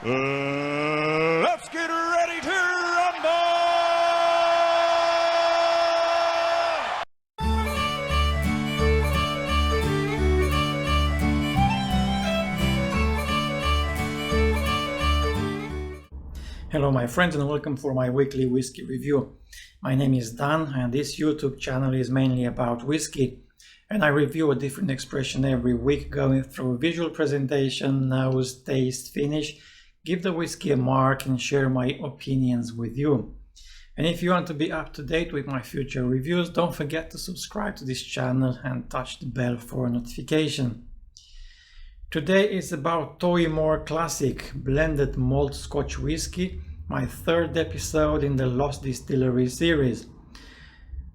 Let's get ready to rumble! Hello my friends and welcome for my weekly whiskey review. My name is Dan and this YouTube channel is mainly about whiskey, and I review a different expression every week, going through visual presentation, nose, taste, finish, give the whiskey a mark and share my opinions with you. And if you want to be up to date with my future reviews, don't forget to subscribe to this channel and touch the bell for a notification. Today is about Towiemore Classic blended malt Scotch whiskey, my third episode in the Lost Distillery series.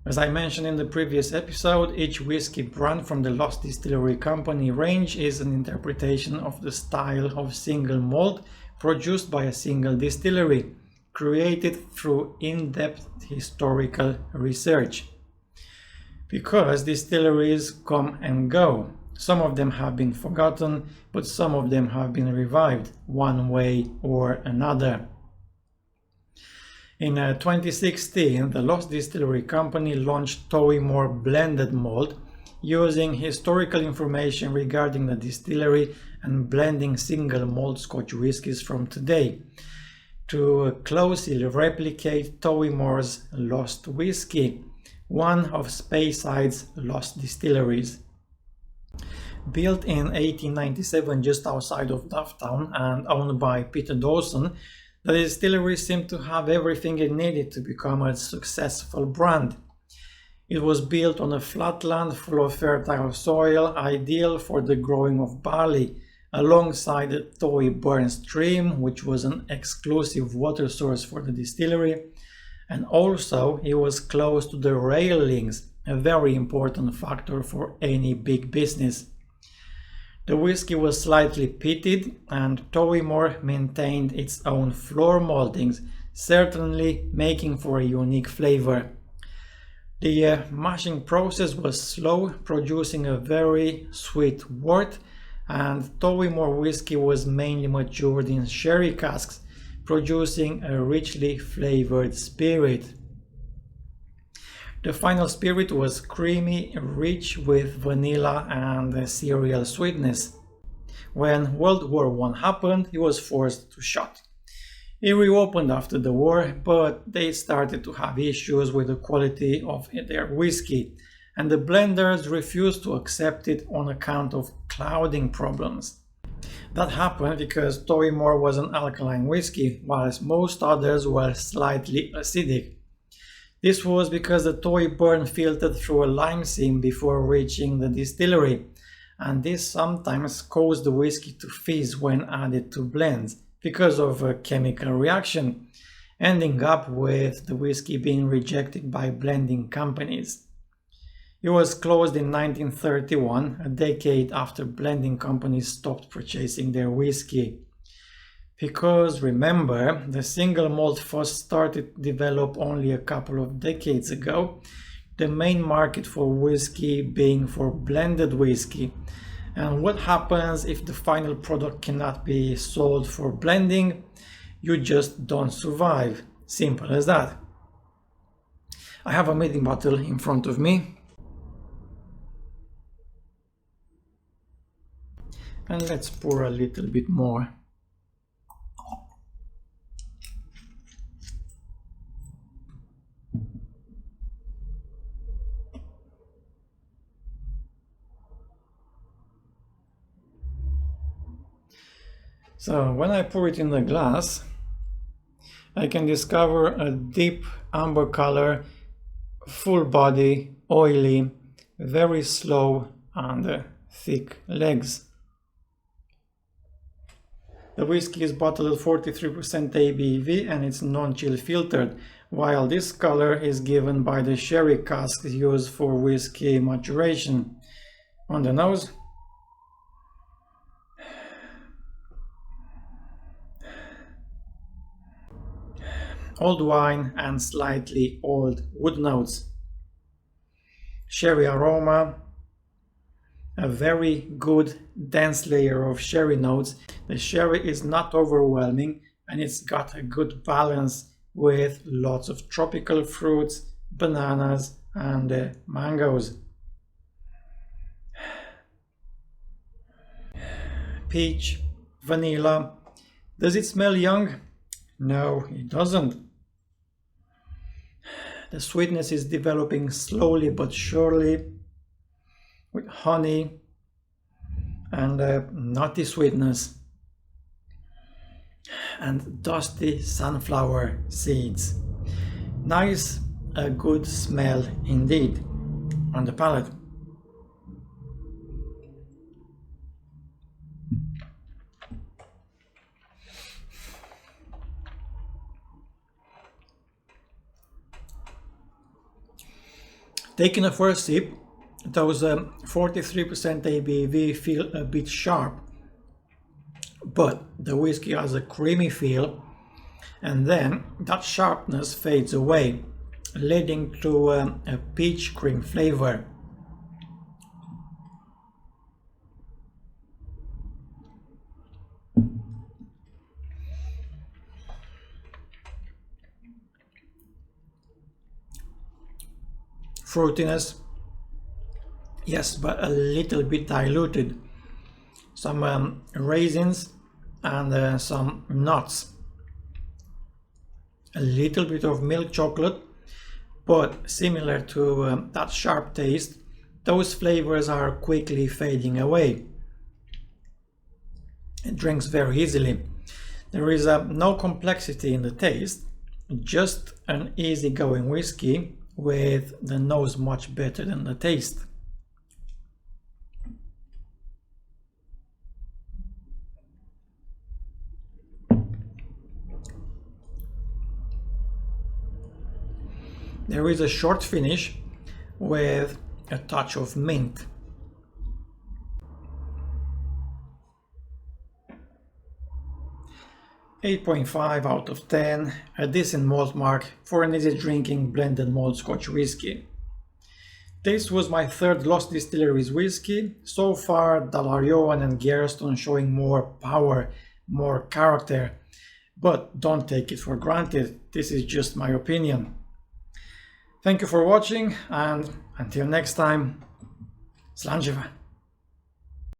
As I mentioned in the previous episode, each whiskey brand from the Lost Distillery Company range is an interpretation of the style of single malt produced by a single distillery, created through in-depth historical research. Because distilleries come and go, some of them have been forgotten, but some of them have been revived one way or another. In 2016, the Lost Distillery Company launched Towiemore Blended Malt, using historical information regarding the distillery and blending single malt Scotch whiskies from today to closely replicate Towiemore's Lost Whisky, one of Speyside's Lost Distilleries. Built in 1897 just outside of Dufftown and owned by Peter Dawson, the distillery seemed to have everything it needed to become a successful brand. It was built on a flat land full of fertile soil, ideal for the growing of barley, alongside the Towiemore stream, which was an exclusive water source for the distillery, and also it was close to the rail links, a very important factor for any big business. The whiskey was slightly peated, and Towiemore maintained its own floor maltings, certainly making for a unique flavor. The mashing process was slow, producing a very sweet wort, and Towiemore whiskey was mainly matured in sherry casks, producing a richly flavored spirit. The final spirit was creamy, rich with vanilla and cereal sweetness. When World War I happened, it was forced to shut. It reopened after the war, but they started to have issues with the quality of their whiskey, and the blenders refused to accept it on account of clouding problems. That happened because Towiemore was an alkaline whiskey, whilst most others were slightly acidic. This was because the toy burn filtered through a lime seam before reaching the distillery, and this sometimes caused the whiskey to fizz when added to blends because of a chemical reaction, ending up with the whiskey being rejected by blending companies. It was closed in 1931, a decade after blending companies stopped purchasing their whiskey. Because remember, the single malt first started to develop only a couple of decades ago, the main market for whiskey being for blended whiskey. And what happens if the final product cannot be sold for blending? You just don't survive. Simple as that. I have a meeting bottle in front of me. And let's pour a little bit more. So when I pour it in the glass, I can discover a deep amber color, full body, oily, very slow and thick legs. The whiskey is bottled at 43% ABV and it's non-chill filtered, while this color is given by the sherry casks used for whiskey maturation. On the nose, old wine and slightly old wood notes. Sherry aroma, a very good dense layer of sherry notes. The sherry is not overwhelming and it's got a good balance with lots of tropical fruits, bananas and mangoes. Peach, vanilla. Does it smell young? No, it doesn't. The sweetness is developing slowly but surely with honey and nutty sweetness and dusty sunflower seeds. Nice, a good smell indeed on the palate. Taking a first sip, those 43% ABV feel a bit sharp, but the whiskey has a creamy feel, and then that sharpness fades away, leading to a peach cream flavor. Fruitiness, yes, but a little bit diluted. Some raisins and some nuts. A little bit of milk chocolate, but similar to that sharp taste, those flavors are quickly fading away. It drinks very easily. There is no complexity in the taste, just an easygoing whiskey with the nose much better than the taste. There is a short finish with a touch of mint. .5 out of 10, a decent malt mark for an easy drinking blended malt Scotch whiskey. This was my third Lost Distillery's whiskey. So far, Dallarioan and Geraston showing more power, more character, but don't take it for granted. This is just my opinion. Thank you for watching, and until next time, Slanjeva.